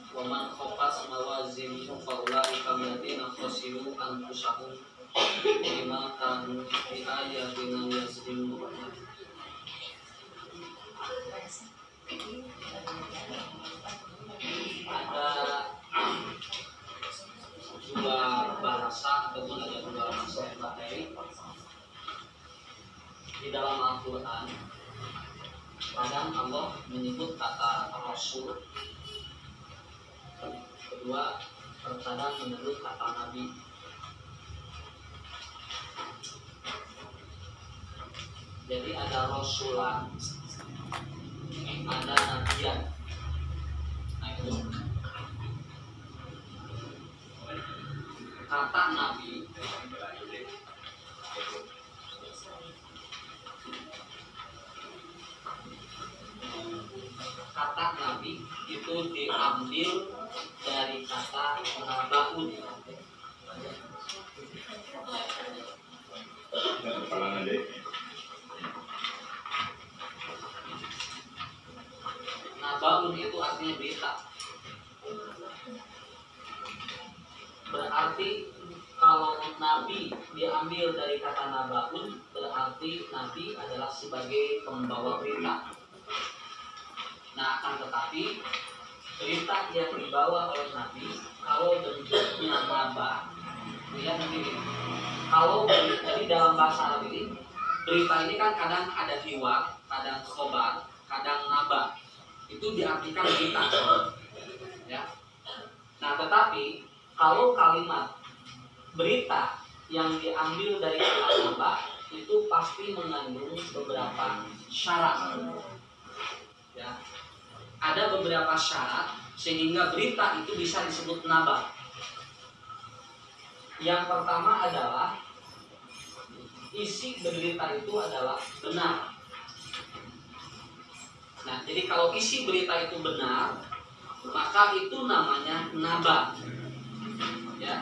Waman khofat mawazin faulaika alladziina khasiru anfusahum bima kanu bi ayatina yazlimun. Ada dua bahasa ataupun ada dua maksud materi di dalam Al-Quran. Kadang Allah menyebut kata Rasul, kedua terkadang menyebut kata Nabi. Jadi ada Rasulan, ada Nabiyan. Nah itu kata Nabi itu diambil dari kata nabaun. Nabaun itu artinya berita. Berarti kalau Nabi diambil dari kata nabaun, berarti Nabi adalah sebagai pembawa berita. Nah, akan tetapi berita yang dibawa oleh Nabi kalau bentuknya naba, lihat nanti. Kalau jadi dalam bahasa Arab ini, berita ini kan kadang ada hiwar, kadang khobar, kadang naba. Itu diartikan berita, ya. Nah, tetapi kalau kalimat berita yang diambil dari kata naba itu pasti mengandung beberapa syarat, ya. Ada beberapa syarat sehingga berita itu bisa disebut naba. Yang pertama adalah isi berita itu adalah benar. Nah, jadi kalau isi berita itu benar, maka itu namanya naba, ya.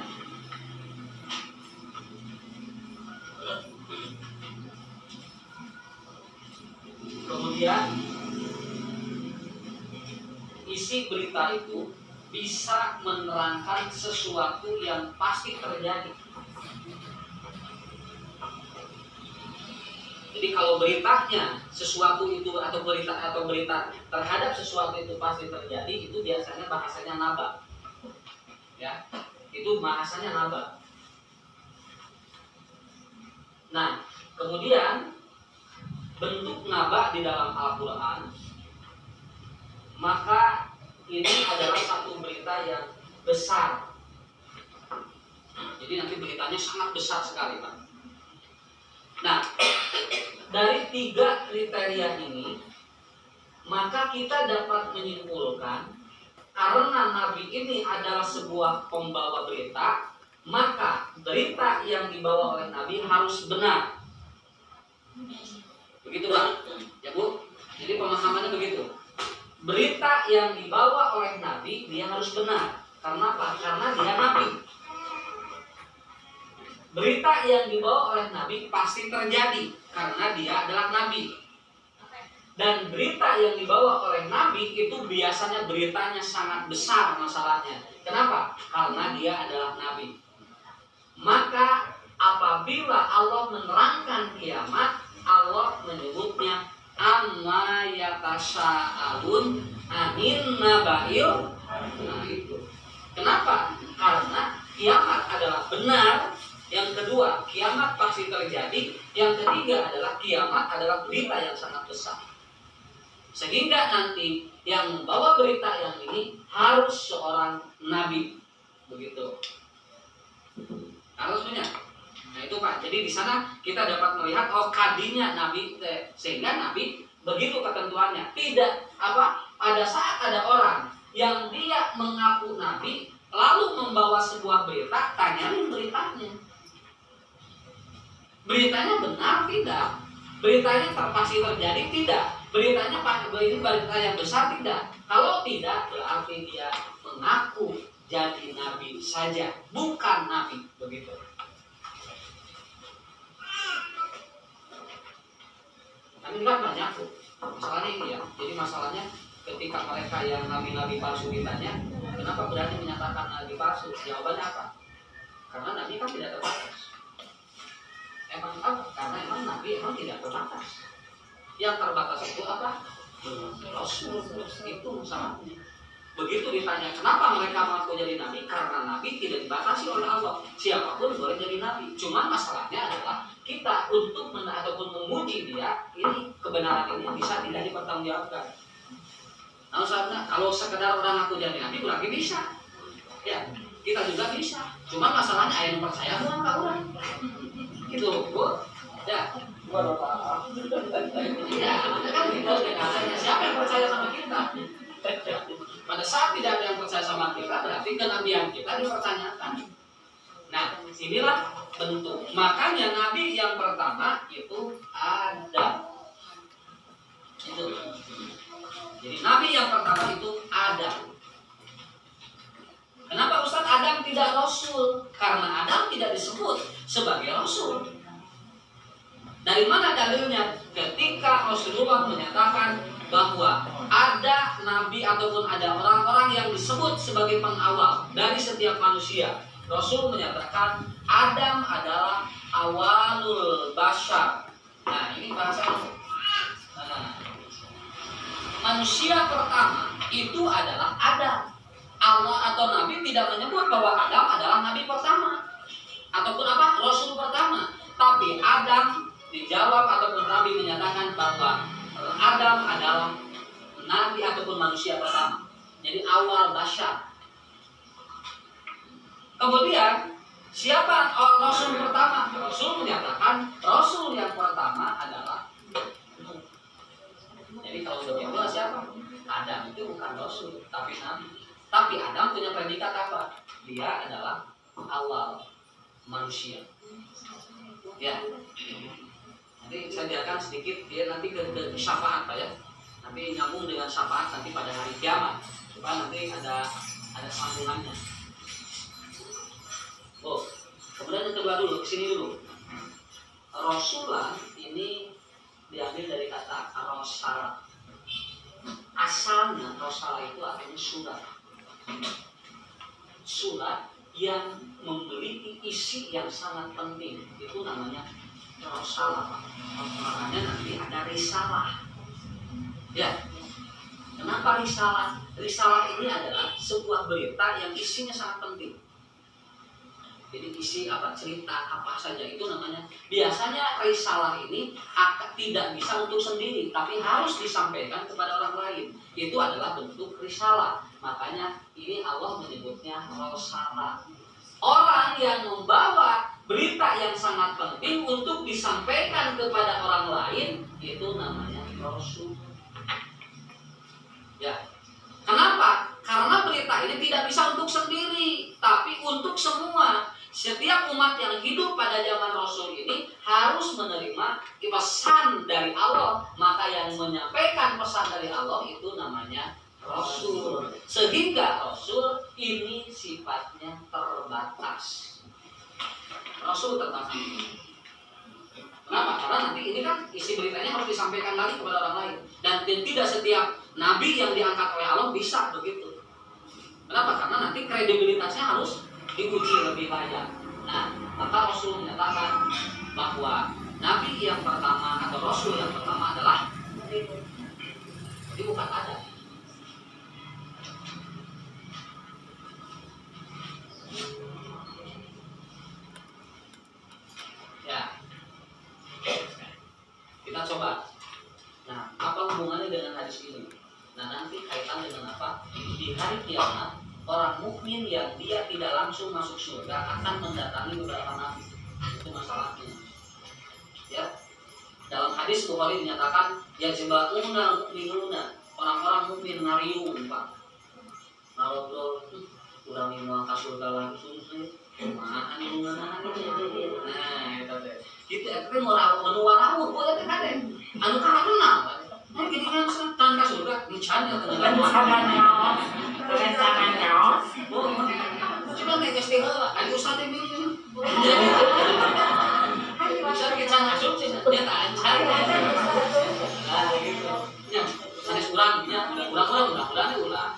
Kemudian isi berita itu bisa menerangkan sesuatu yang pasti terjadi. Jadi kalau beritanya sesuatu itu atau berita terhadap sesuatu itu pasti terjadi, itu biasanya bahasanya naba, ya. Itu bahasanya naba. Nah, kemudian bentuk naba di dalam Al-Quran, maka ini adalah satu berita yang besar. Jadi nanti beritanya sangat besar sekali, Pak. Nah, dari 3 kriteria ini, maka kita dapat menyimpulkan karena Nabi ini adalah sebuah pembawa berita, maka berita yang dibawa oleh Nabi harus benar. Begitu, Pak? Ya, Bu? Jadi pemahamannya begitu. Berita yang dibawa oleh Nabi dia harus benar. Karena apa? Karena dia Nabi. Berita yang dibawa oleh Nabi pasti terjadi karena dia adalah Nabi. Dan berita yang dibawa oleh Nabi itu biasanya beritanya sangat besar masalahnya. Kenapa? Karena dia adalah Nabi. Maka apabila Allah menerangkan kiamat, Allah menyebutnya amma yatasaalun anin nabail. Nah itu. Kenapa? Karena benar. Yang kedua, kiamat pasti terjadi. Yang ketiga adalah kiamat adalah berita yang sangat besar. Sehingga nanti yang membawa berita yang ini harus seorang nabi. Begitu. Harus punya. Nah itu Pak. Jadi di sana kita dapat melihat kadinya nabi, sehingga nabi begitu ketentuannya. Tidak pada saat ada orang yang dia mengaku nabi lalu membawa sebuah berita, tanyain beritanya. Beritanya benar tidak? Beritanya pasti terjadi tidak? Beritanya ini berita yang besar tidak? Kalau tidak, berarti dia mengaku jadi nabi saja, bukan nabi. Begitu. Kan kan banyak tuh. Misalnya ini ya. Jadi masalahnya ketika mereka yang nabi-nabi palsu ditanya, kenapa berani menyatakan nabi palsu? Jawabannya apa? Karena nabi kan tidak terbatas. Emang apa? Karena emang nabi emang tidak terbatas. Yang terbatas itu apa? Rasul. Itu masalahnya. Begitu ditanya kenapa mereka mengaku jadi nabi? Karena nabi tidak dibatasi oleh Allah. Siapapun boleh jadi nabi. Cuma masalahnya adalah kita untuk ataupun menguji dia, ini kebenaran ini bisa tidak dipertanggungjawabkan. Nah, misalnya kalau sekedar orang ngaku jadi nabi berarti bisa. Ya, kita juga bisa. Cuma masalahnya ayat percaya doang ke orang. Gitu, Bu. Ya. Iya, kan gitu katanya. Siapa yang percaya sama kita? Pada saat tidak ada yang percaya sama kita, berarti kenabian kita dipertanyakan. Nah, inilah bentuk. Makanya nabi yang pertama itu Adam. Itu. Jadi nabi yang pertama itu Adam. Kenapa Ustaz Adam tidak rasul? Karena Adam tidak disebut sebagai rasul. Dari mana dalilnya? Ketika Rasulullah menyatakan bahwa ada nabi ataupun ada orang-orang yang disebut sebagai pengawal dari setiap manusia, Rasul menyatakan Adam adalah awalul bashar. Nah ini bahasa manusia pertama itu adalah Adam. Allah atau Nabi tidak menyebut bahwa Adam adalah Nabi pertama ataupun Rasul pertama, tapi Adam dijawab ataupun Nabi menyatakan bahwa Adam adalah Nabi ataupun manusia pertama. Jadi awal bashar. Kemudian siapa Rasul pertama? Rasul menyatakan Rasul yang pertama adalah Nuh. Jadi kalau begitu siapa? Adam itu bukan Rasul tapi Nabi. Tapi Adam punya predikat apa? Dia adalah awal manusia. Ya. Nanti saya biarkan sedikit dia nanti ke syafaat Pak ya. Nanti nyambung dengan syafaat nanti pada hari kiamat. Supaya nanti ada sambungannya. Oh, kemudian yang kedua dulu, kesini dulu. Rasulah ini diambil dari kata rosal. Asalnya rosal itu artinya surat. Surat yang memiliki isi yang sangat penting itu namanya risalah. Makanya nanti ada risalah. Ya. Kenapa risalah? Risalah ini adalah sebuah berita yang isinya sangat penting. Jadi isi cerita apa saja itu namanya. Biasanya risalah ini tidak bisa untuk sendiri, tapi harus disampaikan kepada orang lain. Itu adalah bentuk risalah. Makanya ini Allah menyebutnya risalah. Orang yang membawa berita yang sangat penting untuk disampaikan kepada orang lain itu namanya rasul. Ya. Kenapa? Karena berita ini tidak bisa untuk sendiri, tapi untuk semua. Setiap umat yang hidup pada zaman Rasul ini harus menerima pesan dari Allah. Maka yang menyampaikan pesan dari Allah itu namanya Rasul. Sehingga Rasul ini sifatnya terbatas. Rasul terbatas. Kenapa? Karena nanti ini kan isi beritanya harus disampaikan lagi kepada orang lain. Dan tidak setiap nabi yang diangkat oleh Allah bisa begitu. Kenapa? Karena nanti kredibilitasnya harus diuji lebih banyak. Nah, maka Rasul menyatakan bahwa nabi yang pertama atau Rasul yang pertama adalah jadi bukan Adam. orang mukmin yang dia tidak langsung masuk surga akan mendatangi beberapa nabi. Itu masalahnya. Ya. Dalam hadis Bukhari dinyatakan yajma'una mu'minuna, orang-orang mukmin ngariung Pak. Ngobrol urang mau ka surga langsung sih. Kumaha anu ngeunahan. Nah, eta teh. Kitu eta teh menu warawuh ku eta kade. Anu kahareunang. Nah, gini kan tan ka surga, ngecan ya teh. Rencangan nyaos. Cuma nek geus teh heula, anu ustaz teh milih. Ustaz kita masuk sih, ternyata ancar. Nah, gitu. Nya, sanes urang nya, urang-urang ulah.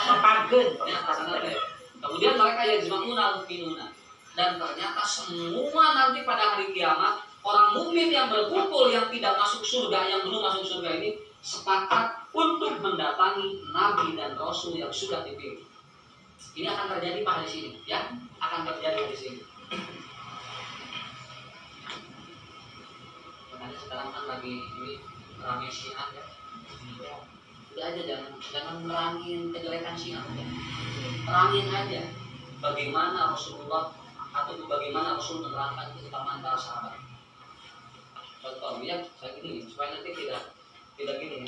Mapagkeun. Ya, kasana teh. Kemudian mereka yajma'una mu'minuna. Dan ternyata semua nanti pada hari kiamat orang mukmin yang berkumpul yang tidak masuk surga, yang belum masuk surga ini sepakat untuk mendatangi nabi dan rasul yang sudah dipilih. Ini akan terjadi pada di sini, ya, akan terjadi di sini. Makanya sekarang kan lagi ini ramai Syiah ya. Udah aja jangan merangin kejelekan Syiah. Perangin aja bagaimana Rasulullah atau bagaimana Rasul menerangkan keutamaan para sahabat. Contoh ya, saya gini supaya nanti tidak gini.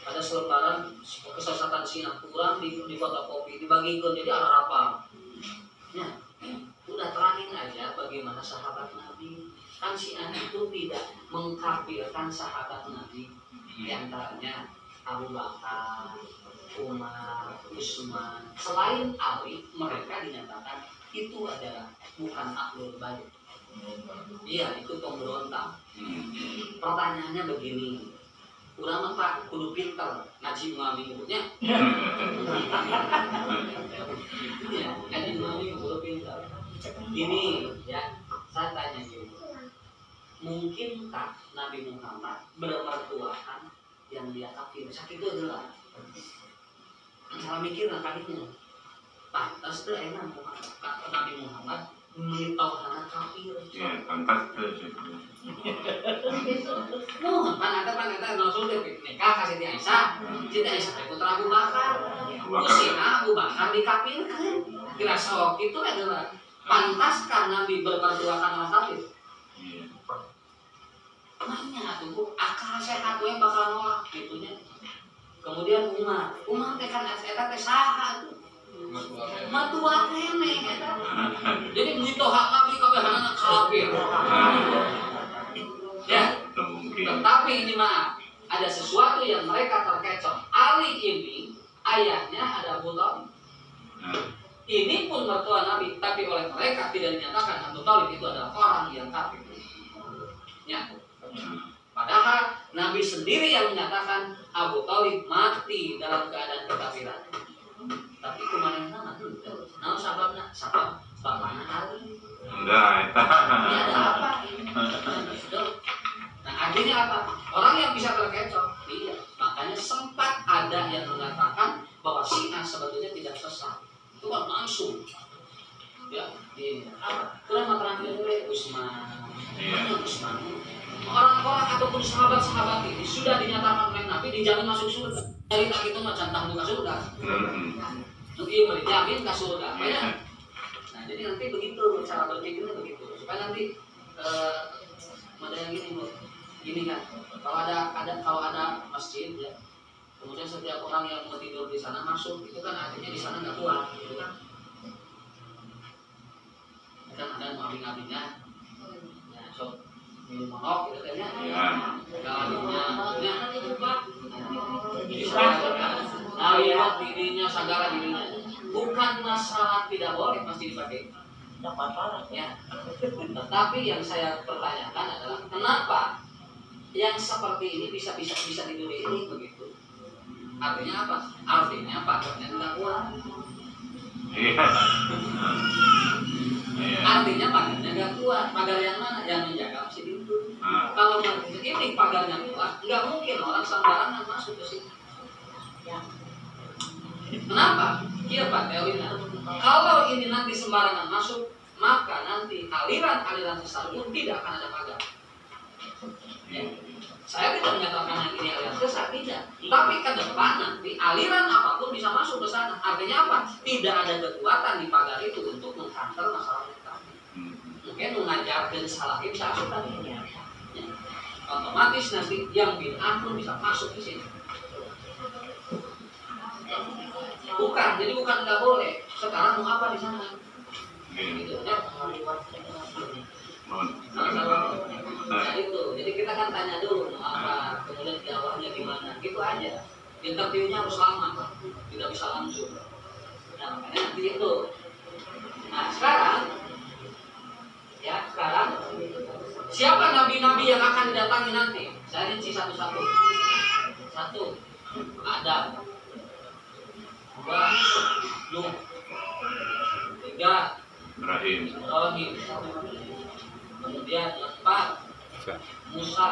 Ada selebaran kesesatan Syiah kurang di fotokopi dibagikan jadi arah apa? Nah, udah terangin aja bagaimana sahabat Nabi. Kan Syiah itu tidak mengkafirkan sahabat Nabi, di antaranya Abu Bakar, Umar, Utsman, selain Ali, mereka dinyatakan itu adalah bukan ahlul bait. Iya, itu pemberontak. Pertanyaannya begini, ulama Pak kudu pinter ngaji minggunya. Iya, ngaji minggu kudu pinter. Ini ya, saya tanya gini, mungkinkah Nabi Muhammad bermertuakan yang dia kafir? Sakit itu adalah cara mikir kalinya. Pantas tuh enak Nabi Muhammad mitauhana kafir. Iya, pantas tuh. Nuhun paneta Rasul teh nikah ka Siti Aisyah. Siti Aisyah teh putra Abu Bakar. Usina Abu Bakar dikafirkeun. Kira sok itu adalah pantaskah Nabi bermertuakan orang kafir? Iya. Nanya tuh, akal sehat we bakal nolak gitunya. Kemudian Umar teh kan eta teh saha tuh. Matua kene eta. Jadi mitoha Nabi kabehana kafir. Ya, tetapi ini mah ada sesuatu yang mereka terkecoh. Ali ini ayahnya ada Abu Thalib. Ini pun mertua Nabi, tapi oleh mereka tidak dinyatakan Abu Thalib itu adalah orang yang kafir. Ya. Padahal Nabi sendiri yang menyatakan Abu Thalib mati dalam keadaan kekafiran. Tapi kemarin nama tuh, nama sahabatnya, sahabat bapaknya Ali. Enggak, Ini ada apa ini? Nah akhirnya apa? Orang yang bisa terkecoh, iya. Makanya sempat ada yang mengatakan bahwa Syiah sebetulnya tidak sesat. Itu kan langsung. Ya, ini apa? Kurang terakhir Utsman. Utsman. Orang-orang ataupun sahabat-sahabat ini sudah dinyatakan oleh Nabi dijamin masuk surga. Dari tak itu macam tanggung ke surga. Mungkin dijamin ke surga. Nah, jadi nanti begitu cara berpikirnya begitu. Supaya nanti model yang gini kan. Kalau ada masjid ya. Kemudian setiap orang yang mau tidur di sana masuk, itu kan artinya di sana nggak kuat, gitu kan? Kan ada muabing-abingnya. Ya, so minum monok gitu kan ya. Lihat dirinya, sagara dirinya. Bukan masalah tidak boleh masjid dipakai. Ya. Tetapi yang saya pertanyakan adalah kenapa yang seperti ini bisa tidur ini begitu? Artinya apa? Artinya pagarnya tidak kuat. Artinya pagarnya nggak kuat. Pagar yang mana? Yang menjaga masjid itu. Kalau masjid ini pagarnya kuat, nggak mungkin orang sembarangan masuk ke sini. Kenapa? Iya Pak teorinya. Kalau ini nanti sembarangan masuk, maka nanti aliran-aliran sesat pun tidak akan ada pagar. Ya. Saya tidak menyatakan yang ini aliran sesat, tidak. Tapi ke depan nanti aliran apapun bisa masuk ke sana. Artinya apa? Tidak ada kekuatan di pagar itu untuk menghantar masalah kita. Mungkin mengajarkan salah bisa masuk tadi. Ya. Otomatis nanti yang bid'ah pun bisa masuk di sini. Bukan, jadi bukan nggak boleh. Sekarang mau apa di sana? Gitu ya. Nah itu, jadi kita kan tanya dulu mau apa, kemudian jawabnya gimana, gitu aja. Interviewnya harus lama, Pak. Tidak bisa langsung. Nah makanya nanti itu. Nah sekarang siapa nabi-nabi yang akan didatangi nanti? Saya rinci satu-satu. 1. Adam. 2. Nuh. 3. Ibrahim. Kemudian 4. Musa.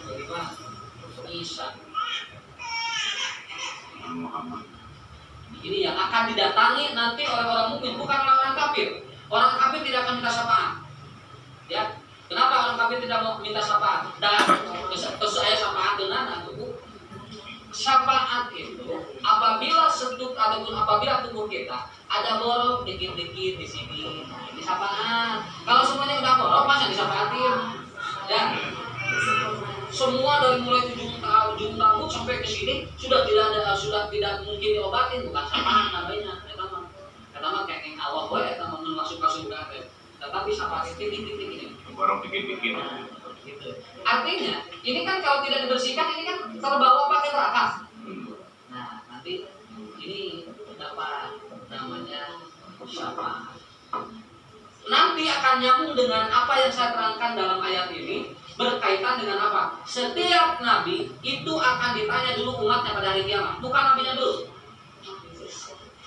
5. Isa. Muhammad. Ini yang akan didatangi nanti oleh orang mukmin, bukan orang kafir. Orang kafir tidak akan minta syafaat. Ya, kenapa orang kafir tidak mau minta syafaat? Dan saya syafaat dengan tubuh. Syafaat itu apabila seduk ataupun apabila tubuh kita ada borok dikit-dikit di sini, di syafaat. Kalau semuanya udah borok, masa disapaatin? Ya. Semua dari mulai ujung rambut sampai ke sini sudah tidak mungkin diobatin, bukan syafaat namanya. Karena kayak yang awal boleh atau masuk berarti. Tetapi syafaat itu titik ini. Borong dikit-dikit. Gitu. Artinya, ini kan kalau tidak dibersihkan ini kan terbawa pakai neraka. Nah, nanti ini dapat namanya syafaat. Nanti akan nyambung dengan apa yang saya terangkan dalam ayat ini, berkaitan dengan apa? Setiap nabi itu akan ditanya dulu umatnya pada hari kiamat, bukan nabinya dulu.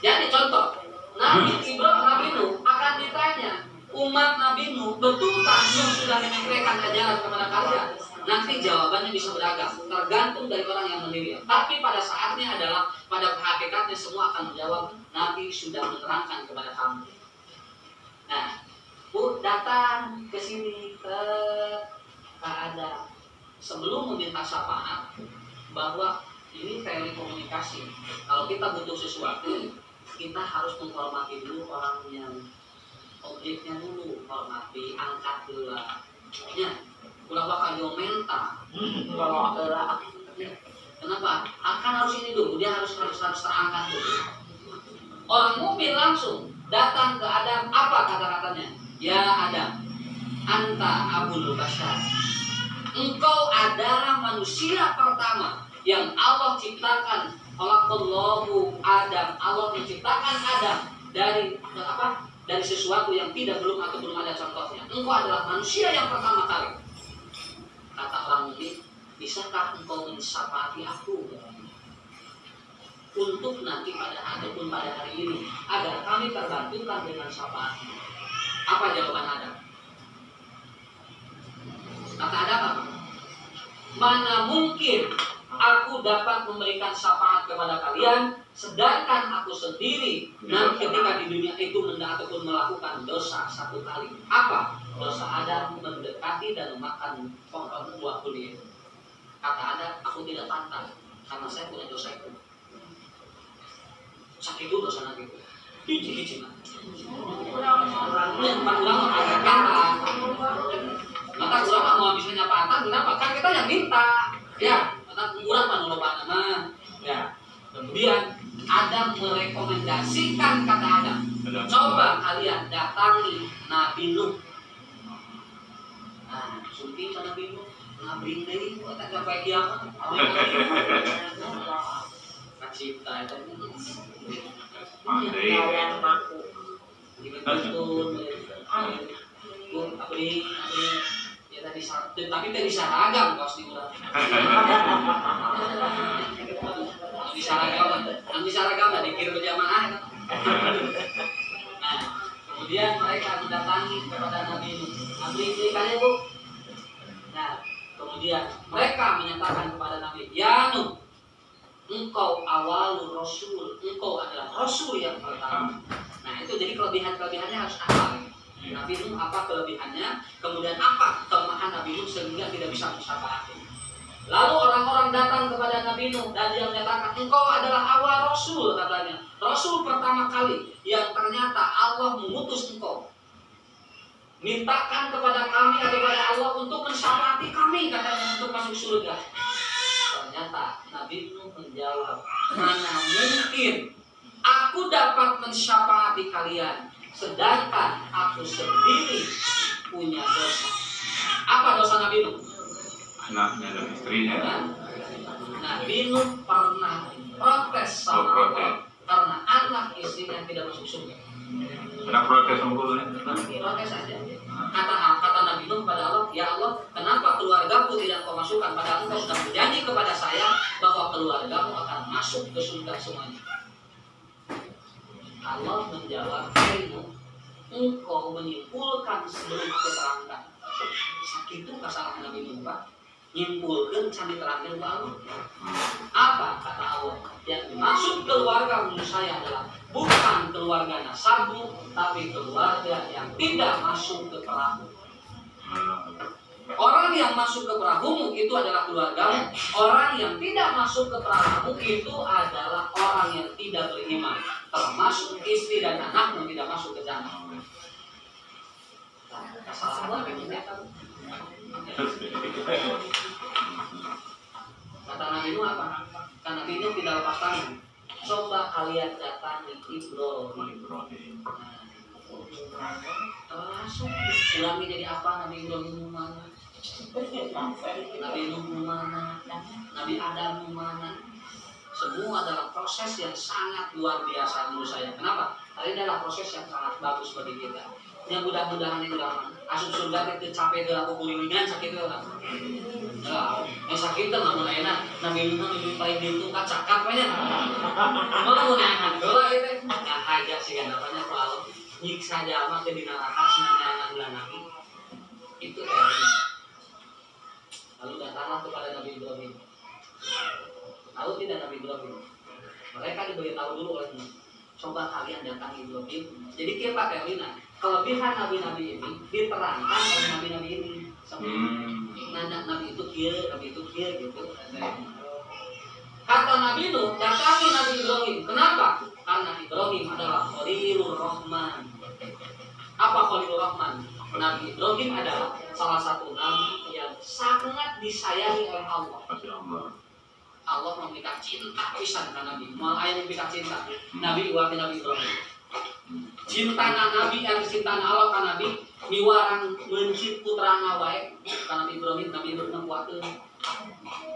Jadi contoh, Nabi Ibrahim, Nabi Nuh akan ditanya, umat Nabi Nuh betulkah yang sudah menyampaikan ajaran kepada kalian? Nanti jawabannya bisa beragam, tergantung dari orang yang menilai. Tapi pada saatnya adalah, pada hakikatnya semua akan menjawab, Nabi sudah menerangkan kepada kamu. Nah, Bu datang ke sini ke Adam sebelum meminta syafaat bahwa ini teori komunikasi. Kalau kita butuh sesuatu, kita harus menghormati dulu orang yang objeknya dulu, hormati, angkat dulu lah. Ya, ulah bakal jomenta. Kenapa? Akan harus ini dulu, dia harus terangkat dulu. Orang mukmin langsung datang ke Adam, apa kata-katanya? Ya Adam, anta abul bashar. Engkau adalah manusia pertama yang Allah ciptakan. Khalaqallahu Adam, Allah menciptakan Adam dari apa? Dari sesuatu yang belum ada contohnya. Engkau adalah manusia yang pertama kali. Kata orang mukmin, bisakah engkau mensyafaati aku untuk nanti pada hari ini agar kami terbantukan dengan syafaat? Apa jawaban Adam? Kata Adam apa? Mana mungkin aku dapat memberikan syafaat kepada kalian, sedangkan aku sendiri nanti ketika di dunia itu ataupun melakukan dosa satu kali. Apa? Dosa Adam mendekati dan memakan pohon buah kuning. Kata Adam, aku tidak pantas karena saya punya dosa itu. Sakit itu dosa nanti itu. Hiji-hiji mah. Maka kurang mau bisa nyapatan, kenapa? Kan kita yang minta. Ya, maka kurang manoloba nama. Ya. Kemudian Adam merekomendasikan kata Adam, coba kalian datangi Nabi Nuh. Nah, sunting ke Nabi Nuh, ngabring deui eta sampai kiamat. Kacipta eta. Pandai. Abri, ya tadi satu, tapi tadi seragam kos di urang. Di seragam dikirim berjamaah. Nah, kemudian mereka mendatangi kepada Nabi Nuh. Abri kalian Bu. Nah, kemudian mereka menyatakan kepada Nabi, ya Nuh, engkau awalul rasul, engkau adalah rasul yang pertama. Nah itu jadi kelebihannya harus apa? Nabi Nuh apa kelebihannya, kemudian apa kelemahan Nabi Nuh sehingga tidak bisa mensyafaatin. Lalu orang-orang datang kepada Nabi Nuh dan dia menyatakan, engkau adalah awal Rasul, katanya. Rasul pertama kali yang ternyata Allah mengutus engkau. Mintakan kepada kami atau kepada Allah untuk mensyafaati kami, katanya, untuk masuk surga. Ternyata Nabi Nuh menjawab, mana mungkin aku dapat mensyafaati kalian sedangkan aku sendiri punya dosa. Apa dosa Nabi Nuh? Anaknya dan istrinya. Nabi Nuh pernah protes sama Allah karena anak istrinya tidak masuk surga. Ada protes sempurna. Protes saja. Kata Nabi Nuh kepada Allah, ya Allah, kenapa keluargaku tidak kau masukkan? Padahal engkau sudah berjanji kepada saya bahwa keluargamu akan masuk ke surga semuanya. Allah menjawab, engkau menyimpulkan sebelum keterangan. Sakitu kesalahan Nabi Nuh, Pak. Nyimpulkan candi terakhir Allah. Apa kata Allah? Yang dimaksud keluarga menurut saya adalah bukan keluarga nasabmu, tapi keluarga yang tidak masuk ke perahu. Orang yang masuk ke perahumu itu adalah keluargamu. Orang yang tidak masuk ke perahumu itu adalah orang yang tidak beriman, termasuk istri dan anakmu tidak masuk ke jannah. Kesalahan Nabi Nuh. Kata Nabi Nuh apa? Kata Nabi Nuh tidak lepas tangan. Coba kalian datangi Ibrahim. Langsung ulangi jadi apa? Nabi Ibrahim mana? Nabi Nuh mana? Nabi Adam mana? Semua adalah proses yang sangat luar biasa menurut saya. Kenapa? Karena ini adalah proses yang sangat bagus bagi kita. Yang mudah-mudahan ini lama. Asup surga itu capek gerak kukulingan sakit itu lah. Yang sakit itu nggak mau enak. Nabi Nuh lebih paling itu kacak banyak. Mau enak doa itu. Yang aja sih kan namanya kalau nyiksa jamaah ke di neraka senangnya anak bulan Nabi. Itu kayak ini. Lalu datanglah kepada Nabi Ibrahim. Lalu tidak Nabi Ibrahim. Mereka diberitahu dulu oleh Nuh. Coba kalian datangi Ibrahim. Jadi kita pakai Lina. Kelebihan nabi-nabi ini diterangkan oleh nabi-nabi ini. Nanya nabi itu kia gitu. Kata Nabi Nuh, datangi Nabi Ibrahim. Kenapa? Karena Ibrahim adalah Khalilur Rahman. Apa Khalilur Rahman? Nabi Ibrahim adalah salah satu nabi yang sangat disayangi oleh Allah. Allah memberikan cinta pisan ke Nabi. Mau ayat memberikan cinta. Nabi waktu Nabi Ibrahim. Cinta Nabi yang cinta Allah kan Nabi miwarang mencit putrana wae kan Nabi Ibrahim kuateun.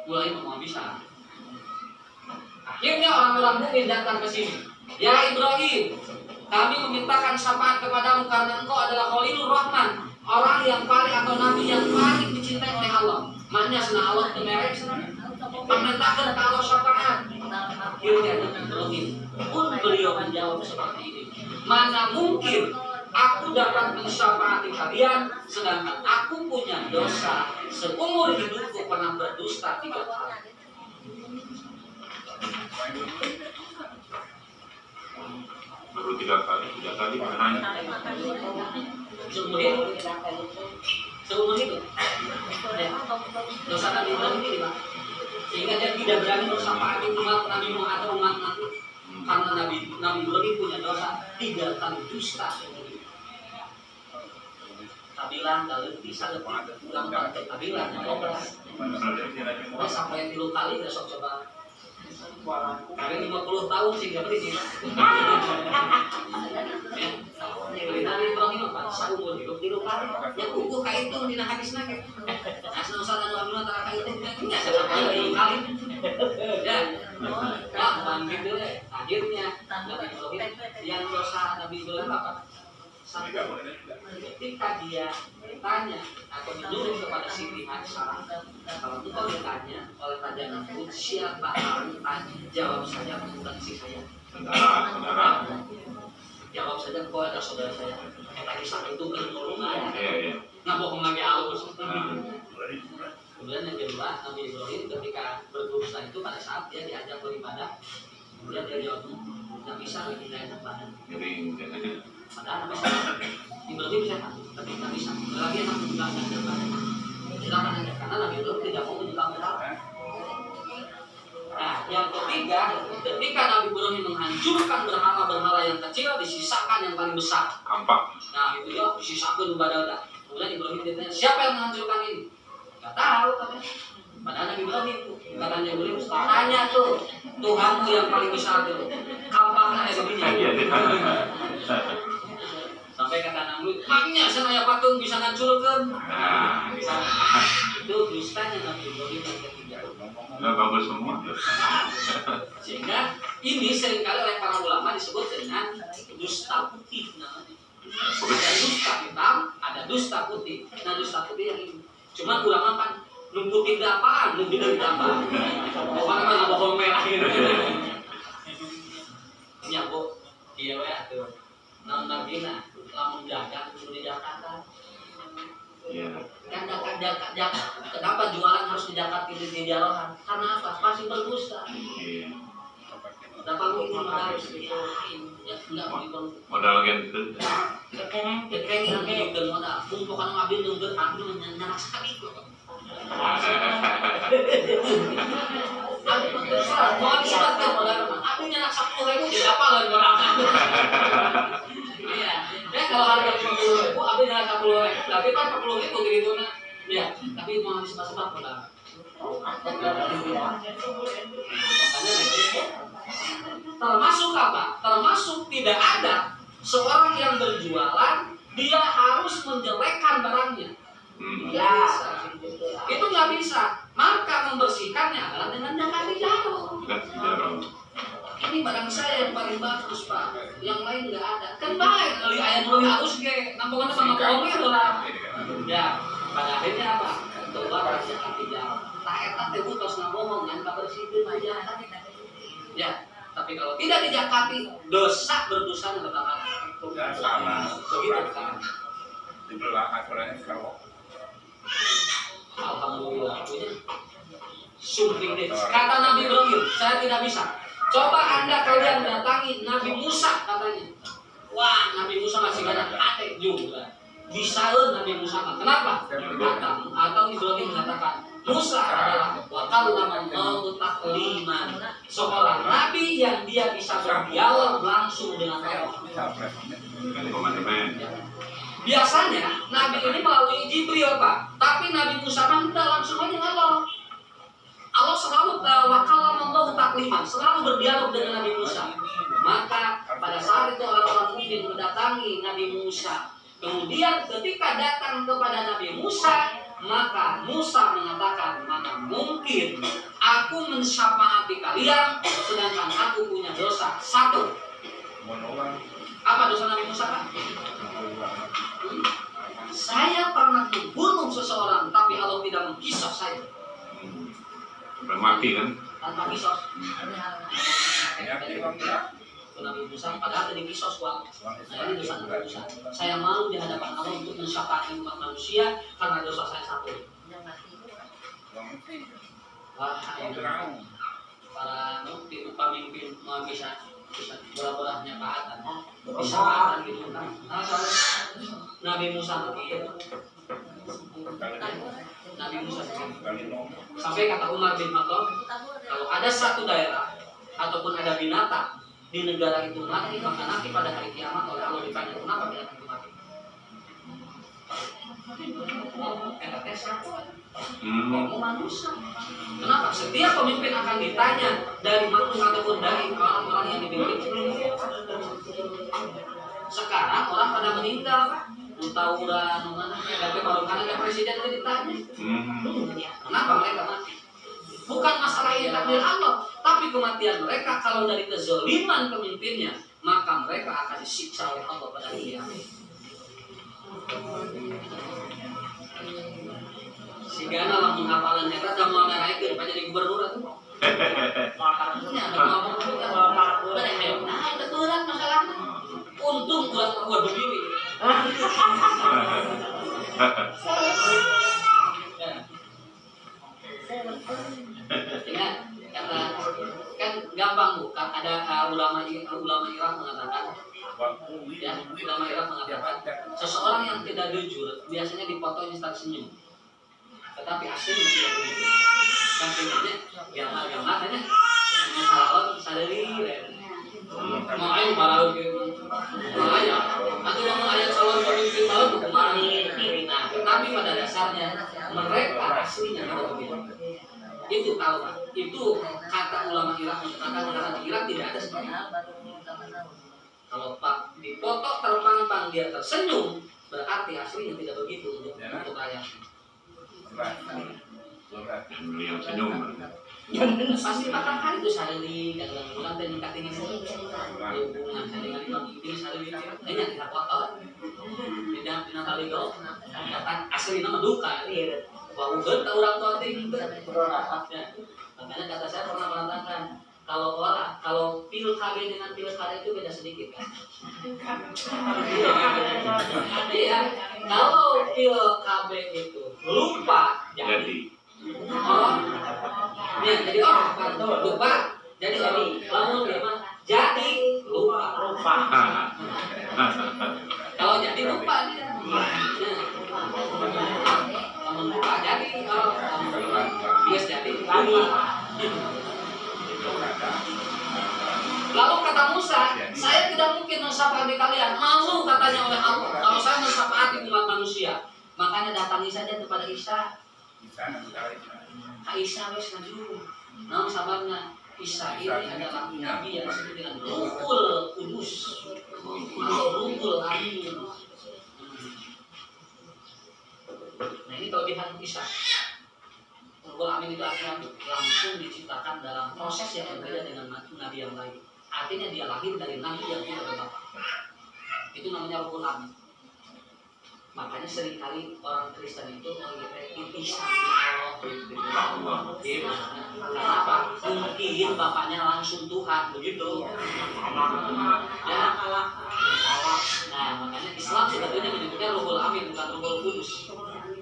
Mulai mau bisa. Akhirnya orang-orang mukmin datang ke sini. Ya Ibrahim, kami memintakan syafaat kepadamu karena engkau adalah Khalilur Rahman, orang yang paling atau nabi yang paling dicintai oleh Allah. Maknya sana Allah temerek sana. Memintakan kalau syafaat. Akhirnya Nabi Ibrahim pun beliau menjawab seperti ini. Mana mungkin aku dapat mensyafaati kalian sedangkan aku punya dosa seumur hidupku pernah berdusta 3 kali. Baru 3 kali maknanya. Seumur hidup. Dosa Nabi Ibrahim ini Pak. Sehingga dia tidak berani mensyafaati umat Nabi Muhammad atau umat Nabi. Karena Nabi Ibrahim punya dosa 3 kali dusta. Kabilan kalau bisa lebih ulang balik kabilan sampai 3 kali besok coba. Kali 50 tahun sih nggak beri sih. Nabi Ibrahim apa? Seumur hidup 3 kali. Yang kuku kayak itu dina hadis nake. Asal usaha dan wabila antara kayak itu nggak sampai 3 kali. Ya, bangkit dulu deh. Akhirnya Nabi Ibrahim yang dosa Nabi Ibrahim apa? Ketika dia ditanya atau menyuruh kepada Siti Hajar, kalau engkau ditanya oleh Raja Namrud siapa kamu, jawab saja bukan si saya. Saudara. Jawab saja engkau adalah saudara saya. Tadi saat itu bertolongan. Nggak bohong lagi halus. Kemudian yang kedua, Nabi Ibrahim ketika berdosa itu pada saat dia diajak beribadah, kemudian dia jawab, nggak bisa lagi saya enak badan. Padahal bisa. Ibrahim bisa Enggak ada. Silakan aja, karena Nabi Ibrahim tidak mau menyembah berhala. Nah, yang ketiga, ketika Nabi Ibrahim menghancurkan berhala-berhala yang kecil, disisakan yang paling besar. Kampak. Nah, itu dia disisakan ibadah. Kemudian Ibrahim ditanya, siapa yang menghancurkan ini? Gak tahu katanya. Padahal Nabi Ibrahim katanya Ibrahim, tanya tuh Tuhanmu yang paling besar tuh. Kampaknya begini. Sampai kata Namrud, makanya saya patung bisa ngancurkan. Nah, Itu dustanya Nabi Ibrahim yang ketiga. nggak bagus semua. Sehingga ini seringkali oleh para ulama disebut dengan dusta putih namanya. Ada dusta hitam, ada dusta putih. Nah, dusta putih yang ini. Cuma ulama kan numputin apaan, lebih dari apa? Pokoknya mana bohong merah gitu. Ya bu, iya ya tuh. Nah, Nabina, lamun jajan dulu di Jakarta. Iya. Kan Jakarta, kenapa jualan harus di Jakarta di Jarohan? Karena apa? Pasti berdusta. Iya. Dapat itu modal itu, ya enggak mau Modal gitu. Kekeneng gitu modal. Bukan ngambil nunggu ambil nyanak sekali kok. Mau disebutkan modal mah. Aku nyanak 10.000 di apalan orang. Iya. Kalau harga 50.000, aku nyanak 10.000. Tapi kan 40.000 gitu nah. Ya, tapi mau disebut-sebut modal. Termasuk apa? Termasuk tidak ada seorang yang berjualan dia harus menjelekkan barangnya. Ya, itu nggak bisa. Maka membersihkannya adalah dengan jangan dijaro. Ini barang saya yang paling bagus pak, yang lain nggak ada. Kan baik kali ayam lebih halus ke, nampungan sama komer lah. Ya, pada akhirnya apa? Coba jangan dijaro. Tak etak teh butos ngomong kan kabersihkeun aja. Ya, tapi kalau tidak dijakati, dosa berdosa bertambah. Ya sama. Begitu kan? Dibelah aturannya kalau. Alhamdulillah. Sumping deh. Kata Nabi Ibrahim, saya tidak bisa. Coba anda kalian datangi Nabi Musa katanya. Wah, Nabi Musa masih gak ada juga. Bisa Nabi Musa. Kenapa? Atau Ibrahim mengatakan Musa adalah wakallamallahu takliman, seorang nabi yang dia bisa berdialog langsung dengan Allah. Biasanya nabi ini melalui Jibril pak, tapi Nabi Musa tidak langsung aja Allah. Allah selalu wakallamallahu takliman, selalu berdialog dengan Nabi Musa. Maka pada saat itu orang-orang mukmin mendatangi Nabi Musa. Kemudian ketika datang kepada Nabi Musa, maka Musa mengatakan, mana mungkin aku mensyafaati kalian sedangkan aku punya dosa satu. Apa dosa Nabi Musa kan? Saya pernah membunuh seseorang tapi Allah tidak mengkisos saya. Mati kan? Tanpa kisos. Nabi Musa padahal tadi kisos uang. Nah, ini dosa. Saya malu di hadapan Allah untuk mensyafaati umat manusia karena dosa saya satu. Wah, para pemimpin bisa bola-bolanya paatan, bisa paatan gitu kan? Nabi Musa begitu. Nabi Musa sampai kata Umar bin Khattab, kalau ada satu daerah ataupun ada binatang di negara itu mati, maka nanti pada hari kiamat oleh Allah ditanya kenapa binatang itu mati. Manusia. Kenapa? Setiap pemimpin akan ditanya dari makhluk ataupun dari orang-orang yang dipimpin. Sekarang orang pada meninggal, tawuran, tapi baru kan ada presiden itu ditanya. Kenapa mereka mati? Bukan masalah ini takdir Allah, tapi kematian mereka kalau dari kezaliman pemimpinnya, maka mereka akan disiksa oleh Allah pada hari kiamat. Sehingga lamun hafalan eta da mau ngaraekeun pa jadi gubernur atuh. Makarnya ngomong kita bener nah itu kurang masalahnya. Untung gua berdiri. Ya, kata kan gampang bu, kan ada ulama Irak mengatakan Ya, ulama Irak mengatakan seseorang yang tidak jujur biasanya dipoto instan senyum, tetapi aslinya tidak begitu. Kan sebenarnya yang makanya salah sadari mau ayo balau gitu, mau ayo atau mau ayat calon pemimpin baru kemana? Nah, tetapi pada dasarnya mereka aslinya tidak begitu. Itu tahu kan? Itu kata ulama Irak mengatakan Irak tidak ada seperti itu. Kalau Pak dipoto terpampang dia tersenyum, berarti aslinya tidak begitu untuk ayat. Beliau senyum. Pasti patah kali itu salih kalau bilang dan katanya hubungan dengan imam ini salih ini tidak foto tidak kali go kata asli nama duka bau ber orang tua ting makanya kata saya pernah mengatakan kalau pil KB dengan pil kada itu beda sedikit kan. Iya, kalau pil KB itu lupa jadi jadi lupa jadi lamun jadi lupa kalau jadi lupa dia lamun lupa jadi bias jadi lupa. Lalu kata Musa, saya tidak mungkin mensyafaati kalian. Malu katanya oleh Allah kalau saya mensyafaati umat manusia. Makanya datangi saja kepada Isa. Isa wes maju. Nah, sabarnya Isa ini adalah nabi yang disebut dengan Ruhul Kudus atau Ruhul Amin. Nah, ini kelebihan Isa. Ruhul Amin itu artinya langsung diciptakan dalam proses yang berbeda dengan nabi yang lain. Artinya dia lahir dari nabi yang tidak berbapak. Itu namanya Ruhul Amin. Makanya seringkali orang Kristen itu Isa Allah. Kenapa? Mungkin bapaknya langsung Tuhan begitu. Ya. Nah, makanya Islam sebetulnya menyebutnya Ruhul Amin bukan Ruhul Kudus.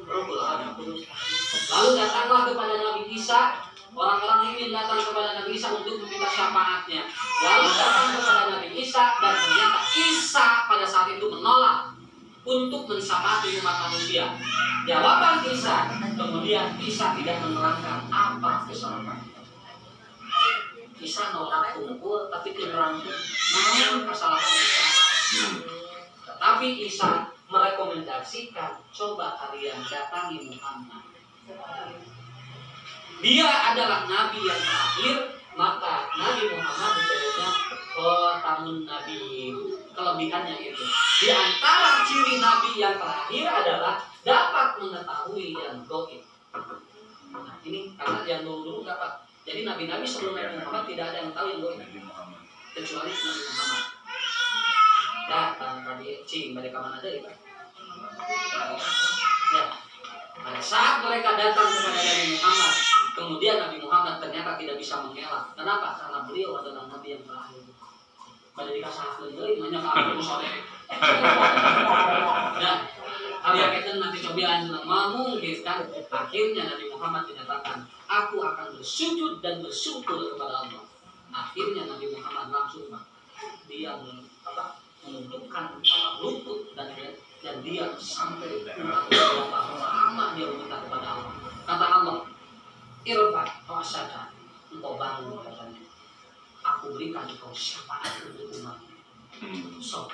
Ruhul Amin. Lalu datanglah kepada Nabi Isa. Orang-orang ingin datang kepada Nabi Isa untuk meminta syafaatnya. Lalu datang kepada Nabi Isa dan ternyata Isa pada saat itu menolak untuk mensyafaati umat manusia. Jawaban Isa, kemudian Isa tidak menerangkan apa kesalahan. Isa nolak kumpul tapi kerangkul namun kesalahan Isa. Tetapi Isa merekomendasikan coba kalian datangi Muhammad. Dia adalah nabi yang terakhir, maka Nabi Muhammad disebutnya khatamun nabi. Kelebihannya itu. Di antara ciri nabi yang terakhir adalah dapat mengetahui yang gaib. Nah, ini karena yang dulu dapat. Jadi nabi-nabi sebelum Nabi Muhammad tidak ada yang tahu yang gaib kecuali Nabi Muhammad. Datang tadi cing mereka mana ada ya? Ya. Pada saat mereka datang kepada Nabi Muhammad, kemudian Nabi Muhammad ternyata tidak bisa mengelak. Kenapa? Karena beliau adalah nabi yang terakhir. Pada dikasih dari banyak aku sore. Nah, kalian kita nanti cobaan mengungkapkan akhirnya Nabi Muhammad menyatakan, aku akan bersujud dan bersyukur kepada Allah. Akhirnya Nabi Muhammad langsung dia menundukkan lutut dan dia sampai lama dia meminta kepada Allah. Kata Allah, irfa fa'asada, engkau bangun katanya. Aku berikan engkau syafaat untuk umat. So,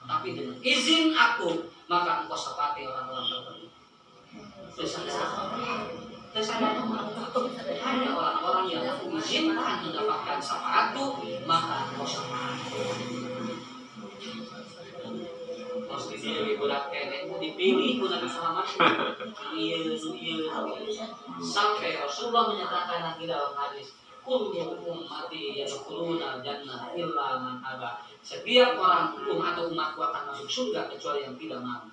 tapi dengan izin aku, maka engkau syafaati orang-orang tertentu. Hanya orang-orang yang aku izinkan mendapatkan syafaatku, maka engkau syafaati. Mesti dia budak kene dipilih pun Nabi Muhammad. Iya. Sampai Rasulullah menyatakan di dalam hadis, kullu ummati yadkhuluna jannah illa man aba. Setiap orang atau umatku akan masuk surga kecuali yang tidak mau.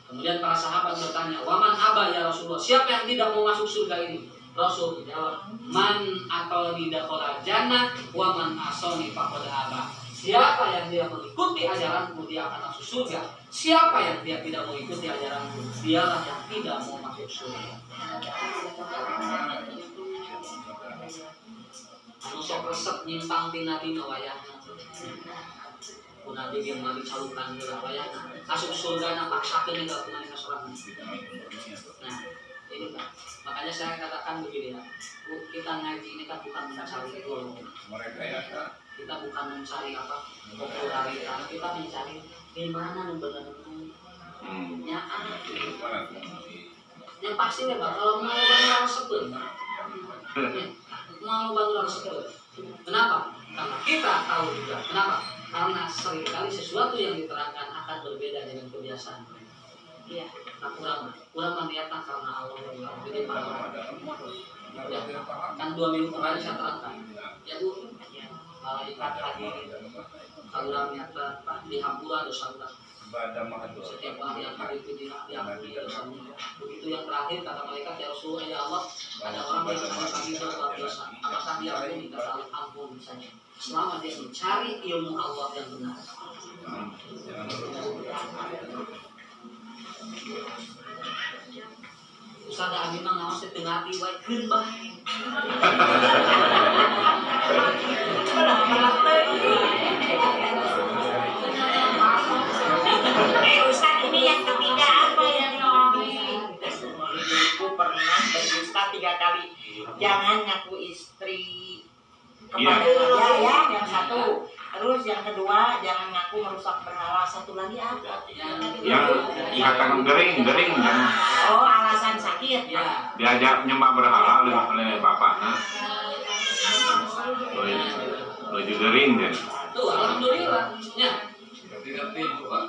Kemudian para sahabat bertanya, "Waman aba ya Rasulullah? Siapa yang tidak mau masuk surga ini?" Rasul menjawab, "Man atani dakhala jannah wa man asani faqad aba." Siapa yang dia mengikuti ajaranku, dia akan masuk surga. Siapa yang dia tidak mengikuti ajaranku, dialah yang tidak mau masuk surga. anu sok resep nyimpang tina dina wayahna nabi yang nabi calukan geula wayahna asup surgana paksakeun eta kumaha sorangan. Nah ini kan makanya saya katakan begini ya, kita ngaji ini kan bukan mencari ilmu, kita bukan mencari apa popularitas, kita mencari gimana benar-benar ya yang pasti ya Pak, kalau mau bangun sebut mau bangun sebut kenapa? Karena kita tahu juga kenapa? Karena seringkali sesuatu yang diterangkan akan berbeda dengan kebiasaan. Iya, tak kurang niatnya karena Allah yang jadi ya, kan 2 minggu kemarin saya terangkan ya Bu, malaikat hadir kalau niatnya di hampura dosa udah setiap orang yang hadir itu diampuni dosanya. Begitu yang terakhir kata malaikat ya Rasulullah ya Allah, ada orang yang kami berbuat dosa, apakah dia ampuni? Kata ampun saja selama dia mencari ilmu Allah yang benar. Ustaz Abi mah ngaos teh teu ngati wae keun bae. Ustaz ini yang ketiga apa yang Ibu pernah berdusta 3 kali. Jangan ngaku istri kepada dia ya, yang satu. Terus yang kedua jangan ngaku merusak berhala. Satu lagi apa? Yang katakan gering jangan. Oh, alasan sakit ya. Diajak nyembah berhala oleh bapaknya. Baju gering ya. Tuh alhamdulillah ya. Ngerti. Belum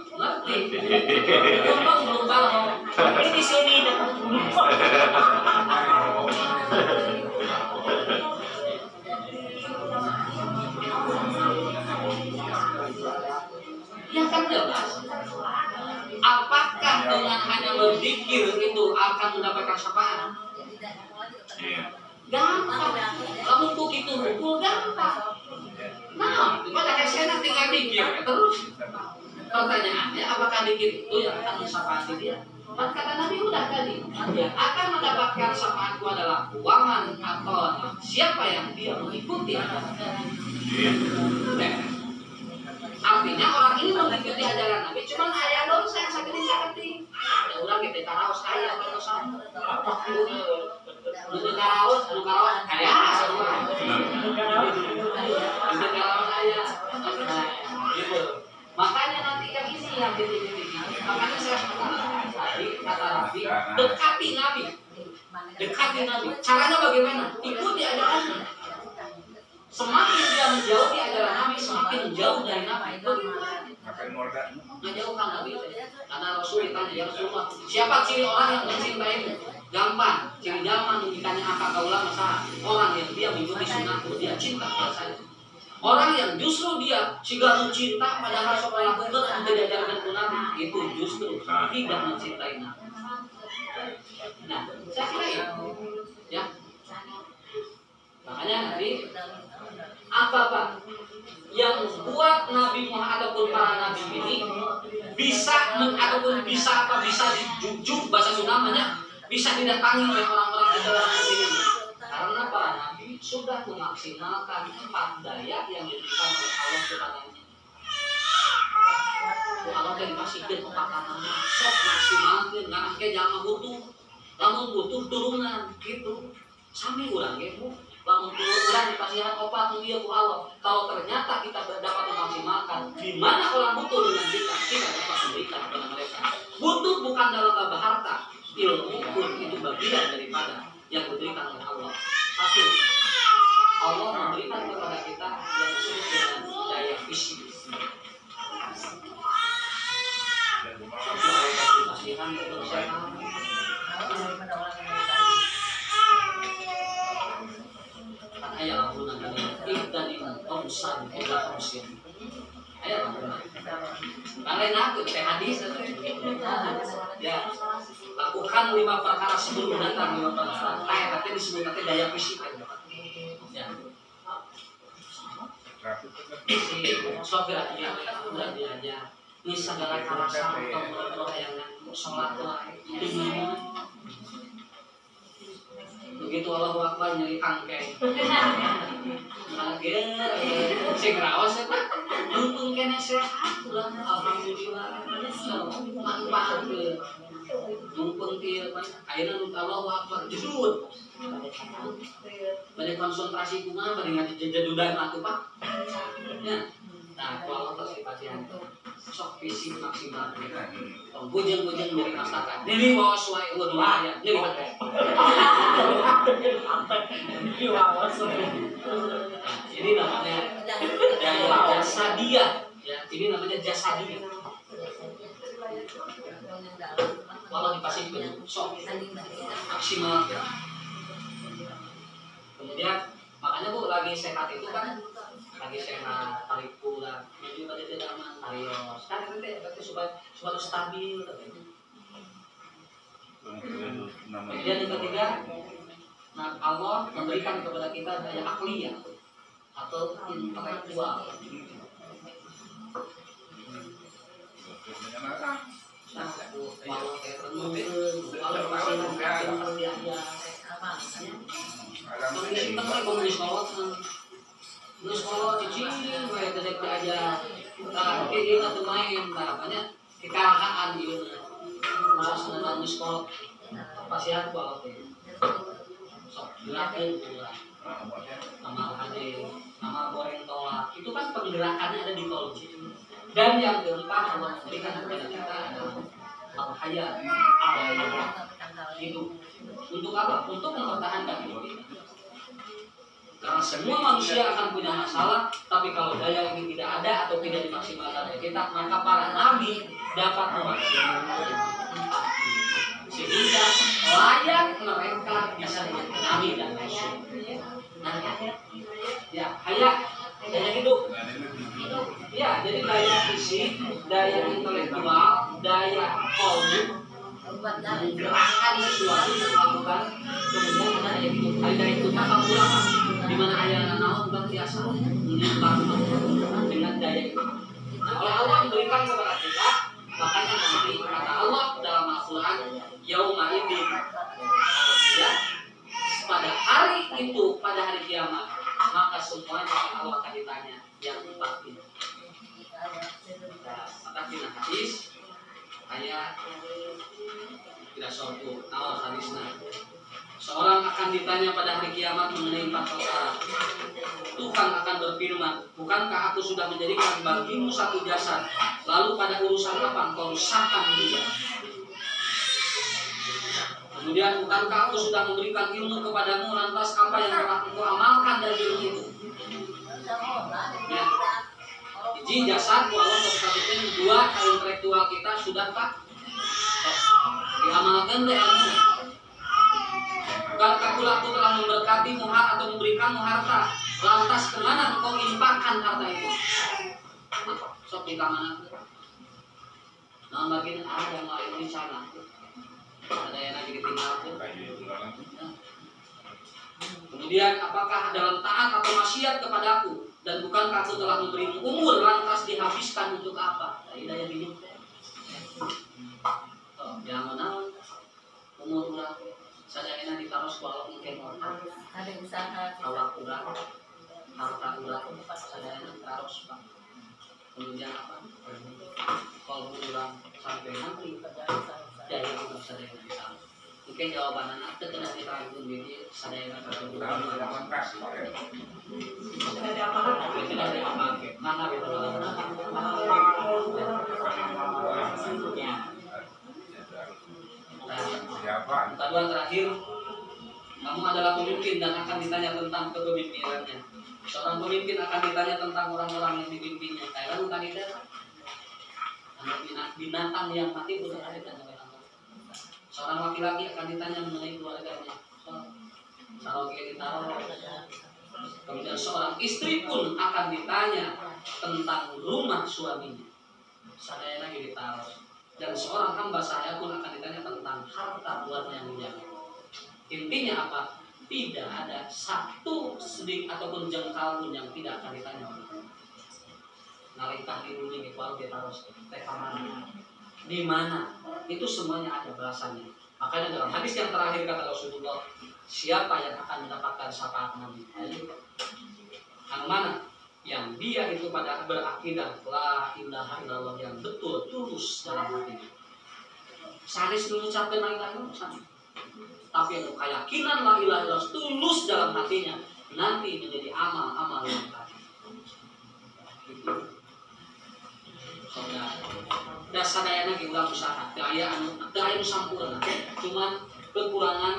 tahu. Ini di sini Ya kan jelas. Apakah dengan hanya berzikir itu akan mendapatkan syafaat? Iya. Gampang. Kamu kok itu hukul gampang. Nah, pada saya tinggal dikir terus. Pertanyaannya, apakah dikir itu yang akan mensyafaati dia? Kan kata Nabi udah tadi, yang akan mendapatkan syafaatku adalah waman atau siapa yang dia mengikuti. Artinya orang ini mengikuti ajaran Nabi, cuman ayah dong saya sakit. Ya udah kita karaos kaya kalau sama. Untuk karaos ayah semua. Untuk karaos ayah. Gitu. Makanya nanti yang ini yang titik-titik. Makanya saya katakan tadi kata Nabi, dekati Nabi. Caranya bagaimana? Ikuti ajarannya. Semakin dia menjauhi ajaran Nabi, semakin jauh dari Nabi. Menjauhkan Nabi. Karena Rasul ditanya, ya Rasulullah, siapa ciri orang yang mencintaimu? Gampang. Ciri zaman ditanya apa kaulah masa orang yang dia mengikuti sunnahku, dia cinta pada saya. Orang yang justru dia sigaru cinta padahal sekolah untuk diajarkan Nabi, itu justru tidak mencintai Nabi. Nah, saya kira itu, ya. Makanya nanti apa yang buat Nabi Muhammad ataupun para nabi ini bisa dijujuk bahasa Sundanya bisa didatangi oleh orang-orang di dalam ini karena para nabi sudah memaksimalkan 4 daya yang diberikan oleh Allah kepadanya. Allah yang dikasihkan kepakanannya sok maksimalkan nggak kayak jangan butuh turunan gitu sambil kurang gitu. Bangun turun dikasihan obat dia ku Allah. Kalau ternyata kita dapat memaksimalkan di mana orang butuh dengan kita dapat memberikan kepada mereka. Butuh bukan dalam bab harta, ilmu pun itu bagian daripada yang diberikan oleh Allah. Satu, Allah memberikan kepada kita yang disebut dengan daya fisik. Kasihan untuk saya. Ayat Al-Quran Ibtadi Omsan Ila Omsin Ayat Al-Quran kalian aku teh hadis ya lakukan 5 perkara sebelum datang 5 perkara ayat tapi disebut nanti daya fisik ya si sopir yang udah diajar ini segala kalasan atau yang sholat dengan begitu Allahu Akbar nyeri angkeng. Mager, sing raos eta mumpung kene sehat ulah alhamdulillah. Manfaat ke. Mumpung kieu ayeuna nu Allahu Akbar jedut. Bade konsentrasi kumaha bade ngajejedudan atuh Pak. Ya. Nah, kalau terus dipatihan sok fisik maksimal. Bujeng-bujeng dari masakan. Ini bawa suai udah ya. Jadi Jadi namanya daya jasadiyah. Ya, ini namanya jasadiyah. Kalau dipasang itu sok maksimal. Kemudian makanya Bu lagi sehat itu kan lagi sehat, tarik pulang, jadi pada tidak aman, arios. Kan itu supaya stabil. Kemudian yang ketiga, nah Allah memberikan kepada kita daya akliyah atau intelektual. Nah, kalau kayak renung, kalau masih diajar, apa? Kita komunis Terus kalau cicing, kayak tadi aja, nah kayak gitu tuh main, makanya kekalahan gitu, masa senang sekolah, pasihan kalau kayak, sok gerakin pulang, nama aja, nama goreng tolak, itu kan penggerakannya ada di tol. Dan yang keempat Allah memberikan kepada kita adalah al-hayat, itu untuk apa? Untuk mempertahankan hidup kita. Karena semua manusia akan punya masalah, tapi kalau daya ini tidak ada atau tidak dimaksimalkan oleh kita, maka para nabi dapat memaksimalkan sehingga layak mereka bisa menjadi nabi dan rasul. Nah, ya, daya hidup. Ya, jadi daya fisik, daya intelektual, daya kolbu, menggerakkan sesuatu yang melakukan, kemudian ada daya hidup. Daya hidup maka pulang. Di mana ayah naon bang biasa menyembah dengan daya itu. Nah, oleh Allah memberikan kepada kita, makanya nanti kata Allah dalam Al-Quran, yauma idzin, ya, pada hari itu, pada hari kiamat, maka semuanya Allah akan ditanya yang empat ini. Nah, maka kita hadis, ayat tidak suatu, awal hadisnya. Seorang akan ditanya pada hari kiamat mengenai empat perkara. Tuhan akan berfirman, bukankah aku sudah menjadikan bagimu satu jasad, lalu pada urusan apa engkau rusakkan dia? Kemudian, bukankah aku sudah memberikan ilmu kepadamu, lantas apa yang telah engkau amalkan dari ilmu itu? Ya. Iji jasad, Allah berkatakan dua intelektual kita sudah Pak diamalkan deh ilmu. Bukankah pula aku telah memberkati atau memberikanmu harta, lantas kemana engkau infakkan harta itu? Sok di kamana? Nah, bagian ada yang lain di sana. Ada yang lagi ditinggalkan. Kemudian, apakah dalam taat atau maksiat kepadaku? Dan bukankah aku telah memberimu umur, lantas dihabiskan untuk apa? Dari daya hidup. Yang mana? Umur berapa? Sadayana ditaruh sekolah mungkin orang ada usaha awak kurang harta kurang sadayana ditaruh Pak. Kemudian apa? Kalau kurang sampai nanti daya untuk sadayana bisa. Mungkin jawaban anak itu kena diterangkan jadi sadayana kurang. Tidak ada apa-apa. Mana betul? Taduan terakhir, kamu adalah pemimpin dan akan ditanya tentang kepemimpinannya. Seorang pemimpin akan ditanya tentang orang-orang yang dipimpinnya. Kayak bukan itu, binatang yang mati bukan ada ditanya oleh Allah. Seorang laki-laki akan ditanya mengenai keluarganya. Kalau kita ditaruh, kemudian seorang istri pun akan ditanya tentang rumah suaminya. Saya lagi ditaruh. Dan seorang hamba saya pun akan ditanya tentang harta keluarga yang menjaga. Intinya apa? Tidak ada satu sedik ataupun jengkal pun yang tidak akan ditanya oleh Allah. Nalintah di dunia di kual kita harus di mana? Itu semuanya ada balasannya. Makanya dalam hadis yang terakhir kata Rasulullah, siapa yang akan mendapatkan syafaat Nabi? Yang mana? Yang dia itu pada berakidah la ilaha illallah yang betul tulus dalam hatinya. Saris dulu capek la ilaha illallah, tapi yang keyakinan la ilaha illallah tulus dalam hatinya nanti menjadi amal-amal yang tadi. Dasar daya lagi ulang usaha, daya sempurna, cuman kekurangan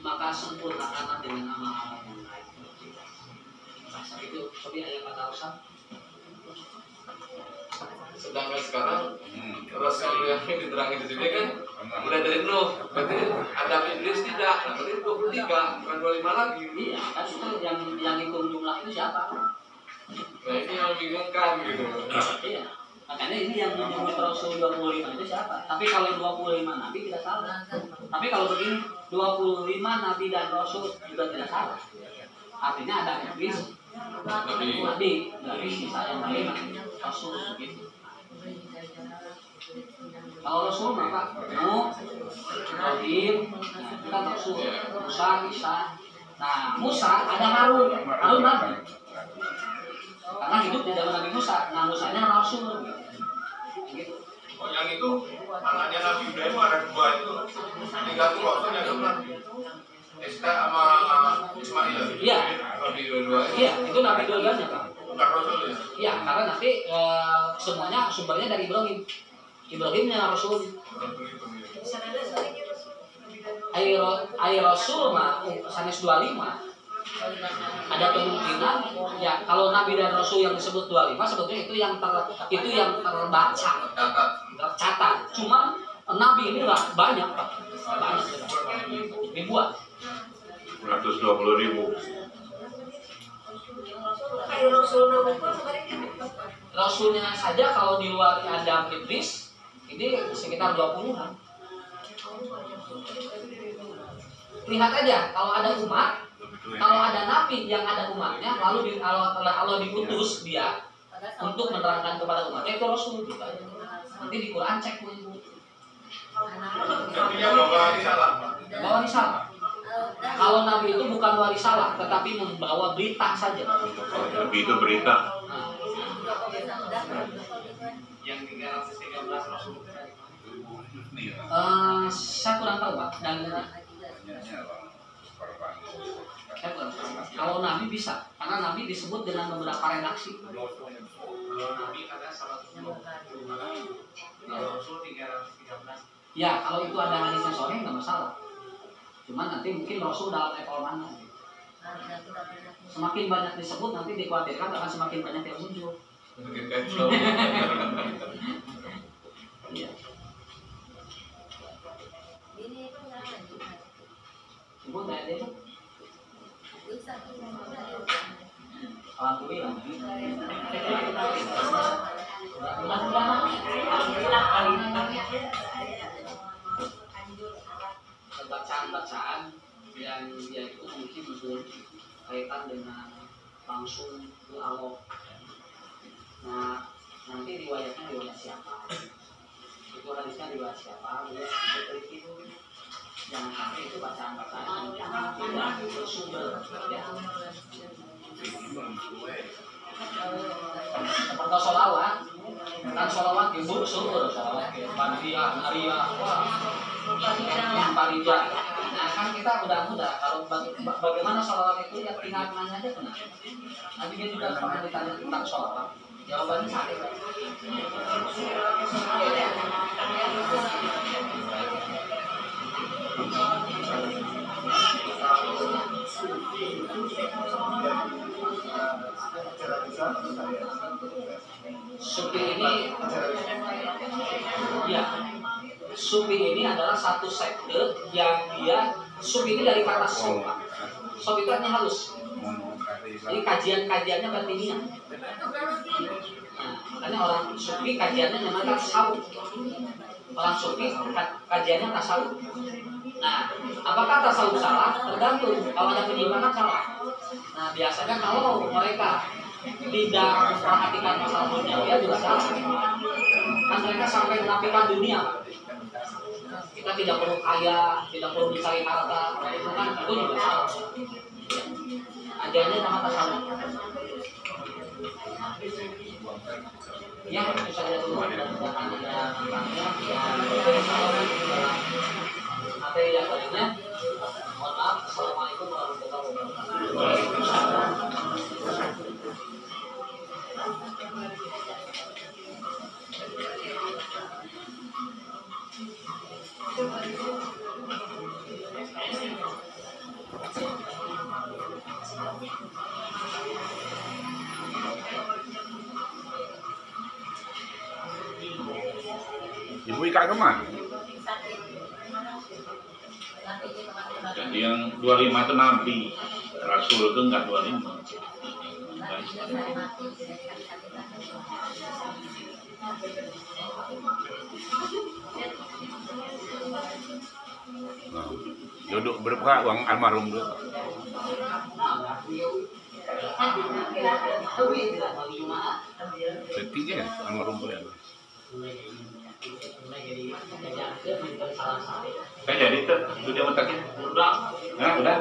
maka sempurnakanlah dengan amal-amal yang lain. Masa itu tapi ayat kata usah. Sedangkan sekarang Rasul yang diterangin di sini kan mulai dari 0, berarti ada iblis tidak, berarti 23, bukan 25 lagi. Iya, kan itu yang hitung jumlah itu siapa? Nah ini yang membingungkan gitu. Iya. Makanya ini yang menyebut Rasul 25 itu siapa? Tapi kalau 25 Nabi tidak salah. Tapi kalau begini 25 Nabi dan Rasul juga tidak salah. Artinya ada iblis, Nabi sisa yang lain Rasul begitu. Kalau Rasul maka Nuh, Ibrahim, itu kan Rasul. Musa, Isa. Nah Musa ada Harun Nabi. Karena hidup di zaman Nabi Musa. Nah Musanya Rasul. Gitu. Oh yang itu anaknya Nabi Ibrahim ada 2 itu, 3 Rasul yang Nabi Iska sama Ismail. Iya. Nabi dua-dua. Iya, itu Nabi dua-duanya Pak. Bukan Rasul ya. Iya, karena nanti semuanya sumbernya dari Ibrahim. Ibrahimnya Rasul. Air Rasul mah sanes 25. Ada kemungkinan ya kalau Nabi dan Rasul yang disebut 25 sebetulnya itu yang terbaca, tercatat. Cuma Nabi ini lah banyak Pak. Banyak ribuan. 120.000. Rasulnya saja kalau di luar ada iblis ini sekitar 20-an. Lihat aja kalau ada umat, kalau ada nabi yang ada umatnya, lalu Allah diutus dia untuk menerangkan kepada umatnya itu Rasul juga. Nanti di Quran cek Bu Ibu. Jadinya bawa risalah. Bawa risalah. Kalau nabi itu bukan warisalah, tetapi membawa berita saja. Tapi itu berita. Yang 313 Rasul. Saya kurang tahu Pak. Dan saya kurang tahu. Kalau nabi bisa, karena nabi disebut dengan beberapa redaksi. Nabi ada 120, Rasul 313. Ya, kalau itu ada hadisnya sahih nggak masalah. Cuman nanti mungkin Rasul dalam level mana? Semakin banyak disebut nanti dikhawatirkan akan semakin banyak yang muncul. Iya. Ibu tanya dia tuh. Alhamdulillah. Bacaan-bacaan yang dia itu mungkin berkaitan dengan langsung ke Allah. Nah, nanti riwayatnya riwayat siapa? Itu hadisnya riwayat siapa? Itu jangan sampai itu bacaan-bacaan yang tidak bersumber. Ya. Seperti sholawat, kan sholawat ibu sumber sholawat Pandia, Maria, Parija. Nah kan kita mudah-mudah kalau bagaimana sholawat itu ya tinggal nanya aja benar. Nanti dia juga pernah ditanya tentang sholawat. Jawabannya sahih. Sufi ini, ya, Sufi ini adalah satu sekte yang dia, Sufi ini dari kata sopa. Sof itu artinya halus. Jadi kajian-kajiannya batiniah. Nah, makanya orang Sufi kajiannya namanya tasawuf. Orang Sufi kajiannya tasawuf. Nah, apakah tasawuf salah? Tergantung. Kalau ada penyimpangan salah. Nah, biasanya kalau mereka tidak memperhatikan masalah duniawi juga salah. Kan mereka sampai menafikan dunia. kita tidak perlu kaya, tidak perlu mencari harta, itu juga salah. Ajarnya sama tasawuf. Ya, itu saja dulu mudah-mudahan ada manfaatnya. Materi yang lainnya, mohon maaf. Assalamualaikum warahmatullahi wabarakatuh. Ibu Ika kemana? Jadi yang 25 itu Nabi, Rasul itu enggak 25. Nah, duduk berapa uang almarhum dulu? Ketiga ya, almarhum boleh. Kan jadi tuh, sudah mentakin? Udah. Nah, udah.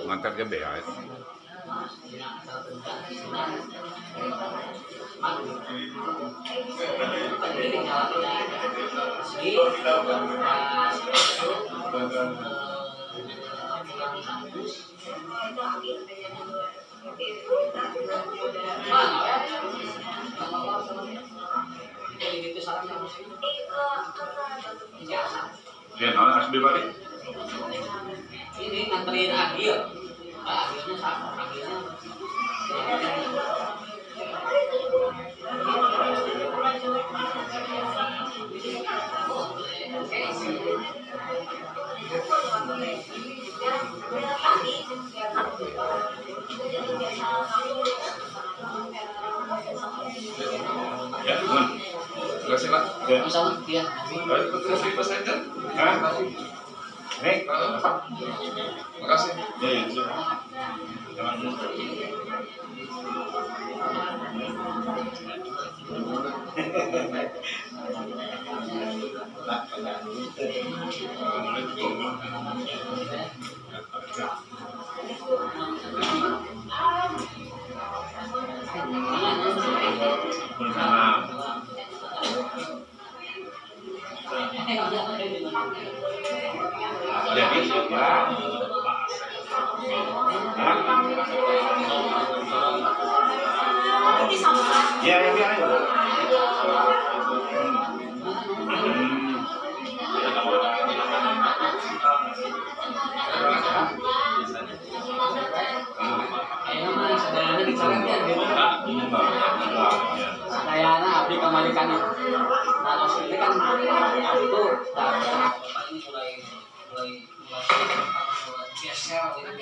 Ngantar ke BAS. Ya, nah, asli balik. Ini nganterin akhir. Akhirnya sama, akhirnya. Ya, Bun. Terima kasih Pak. Ya. Sama, ya. Terus di pesan kan? Hah? Nek. Terima kasih. Ya, ya, sudah. Jangan lupa. Jadi ya. Ya, ya, biar aja. Sadayana dicaretnya gitu. Sadayana abdi kamarikan. Nah, maksudnya kan itu ini mulai geser gitu.